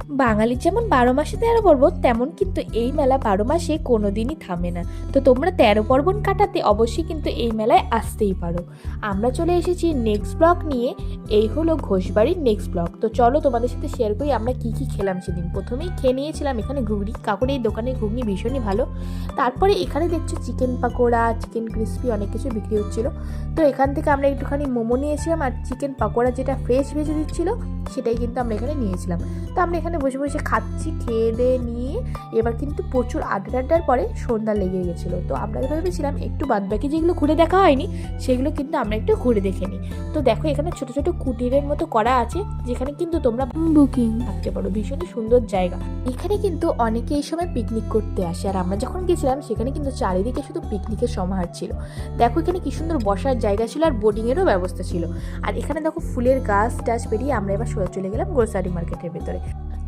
বাঙালির যেমন 12 মাসে 13 পর্বণ, তেমন কিন্তু এই মেলা 12 মাসে কোনো দিনই থামে না। তো তোমরা 13 পর্বণ কাটাতে অবশ্যই কিন্তু এই মেলায় আসতেই পারো। আমরা চলে এসেছি নেক্সট ব্লগ নিয়ে। এই হলো ঘোষবাড়ির নেক্সট ব্লগ। তো চলো তোমাদের সাথে শেয়ার করি আমরা কি কি খেলাম সেদিন। প্রথমেই খেয়ে নিয়েছিলাম এখানে ঘুগনি। কাকুর এই দোকানের ঘুগনি ভীষণই ভালো। তারপরে এখানে দেখছো চিকেন পাকোড়া, চিকেন ক্রিস্পি অনেক কিছু বিক্রি হচ্ছিল। তো এখান থেকে আমরা একটুখানি মোমো নিয়েছিলাম, আর চিকেন পাকোড়া যেটা ফ্রেশ ভেজে দিচ্ছিল সেটাই কিন্তু আমরা এখানে নিয়েছিলাম। তো আমরা এখানে বসে বসে খাচ্ছি, খেয়ে দিয়ে নিয়ে এবার কিন্তু প্রচুর আড্ডার পরে সন্ধ্যা লেগে গেছিলো। তো আমরা ভেবেছিলাম একটু বাদবাকি যেগুলো ঘুরে দেখা হয়নি সেগুলো কিন্তু আমরা একটু ঘুরে দেখে নিই। তো দেখো এখানে ছোট ছোট কুটিরের মতো করা আছে, যেখানে কিন্তু তোমরা বুকিং থাকতে পারো। ভীষণই সুন্দর জায়গা। এখানে কিন্তু অনেকে এই সময় পিকনিক করতে আসে, আর আমরা যখন গেছিলাম সেখানে কিন্তু চারিদিকে শুধু পিকনিকের সমাহার ছিল। দেখো এখানে কি সুন্দর বসার জায়গা ছিল, আর বোটিংয়েরও ব্যবস্থা ছিল। আর এখানে দেখো ফুলের গাছ টাছ পেরিয়ে আমরা এবার সোজা চলে গেলাম গ্রোসারি মার্কেটের ভেতরে।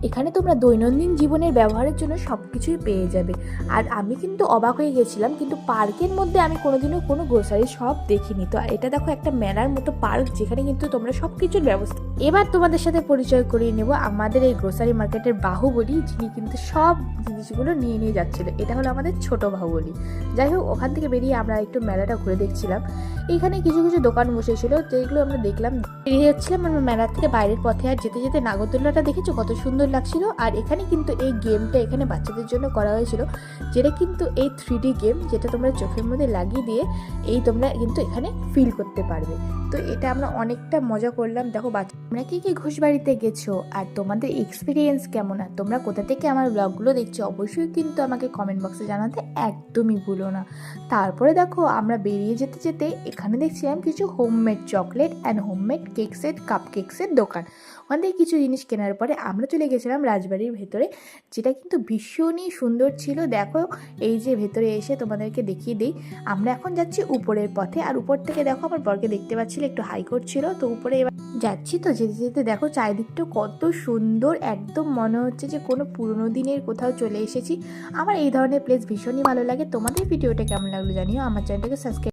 এখানে তোমরা দৈনন্দিন জীবনের ব্যবহারের জন্য সব কিছুই পেয়ে যাবে। আর আমি কিন্তু অবাক হয়ে গেছিলাম, কিন্তু পার্কের মধ্যে আমি কোনোদিনও কোনো গ্রোসারি শপ দেখিনি। তো এটা দেখো একটা মেলার মতো পার্ক, যেখানে কিন্তু তোমরা সব কিছুর ব্যবস্থা। এবার তোমাদের সাথে পরিচয় করিয়ে নেব আমাদের এই গ্রোসারি মার্কেটের বাহুবলী, যিনি কিন্তু সব জিনিসগুলো নিয়ে নিয়ে যাচ্ছিল। এটা হলো আমাদের ছোট বাহুবলী। যাই হোক, ওখান থেকে বেরিয়ে আমরা একটু মেলাটা ঘুরে দেখছিলাম। এইখানে কিছু কিছু দোকান বসেছিল, যেগুলো আমরা দেখলাম। বেরিয়ে যাচ্ছিলাম আমরা মেলা থেকে বাইরের পথে, আর যেতে যেতে নাগরদোলনাটা দেখেছো কত সুন্দর লাগছিল। আর এখানে কিন্তু এই গেমটা এখানে বাচ্চাদের জন্য করা হয়েছিল, যেটা কিন্তু এই 3D গেম, যেটা তোমরা চোখের মধ্যে লাগিয়ে দিয়ে এই তোমরা কিন্তু এখানে ফিল করতে পারবে। তো এটা আমরা অনেকটা মজা করলাম। দেখো বাচ্চা, তোমরা কি কি ঘোষবাড়িতে গেছো আর তোমাদের এক্সপিরিয়েন্স কেমন, আর তোমরা কোথা থেকে আমার ব্লগগুলো দেখছো অবশ্যই কিন্তু আমাকে কমেন্ট বক্সে জানাতে একদমই ভুলো না। তারপরে দেখো আমরা বেরিয়ে যেতে যেতে এখানে দেখছিলাম কিছু হোমমেড চকলেট অ্যান্ড হোমমেড কেকসের কাপ কেকসের দোকান। ওখান থেকে কিছু জিনিস কেনার পরে আমরা চলে গেছিলাম রাজবাড়ির ভেতরে, যেটা কিন্তু ভীষণই সুন্দর ছিল। দেখো এই যে ভেতরে এসে তোমাদেরকে দেখিয়ে দিই, আমরা এখন যাচ্ছি উপরের পথে। আর উপর থেকে দেখো আমার বরকে দেখতে পাচ্ছিল, একটু হাই করছিল। তো উপরে এবার যাচ্ছি, তো যেতে যেতে দেখো চারিদিকটা কত সুন্দর, একদম মনে হচ্ছে যে কোনো পুরোনো দিনের কোথাও চলে এসেছি। আমার এই ধরনের প্লেস ভীষণই ভালো লাগে। তোমাদের ভিডিওটা কেমন লাগলো জানিও। আমার চ্যানেলটাকে সাবস্ক্রাইব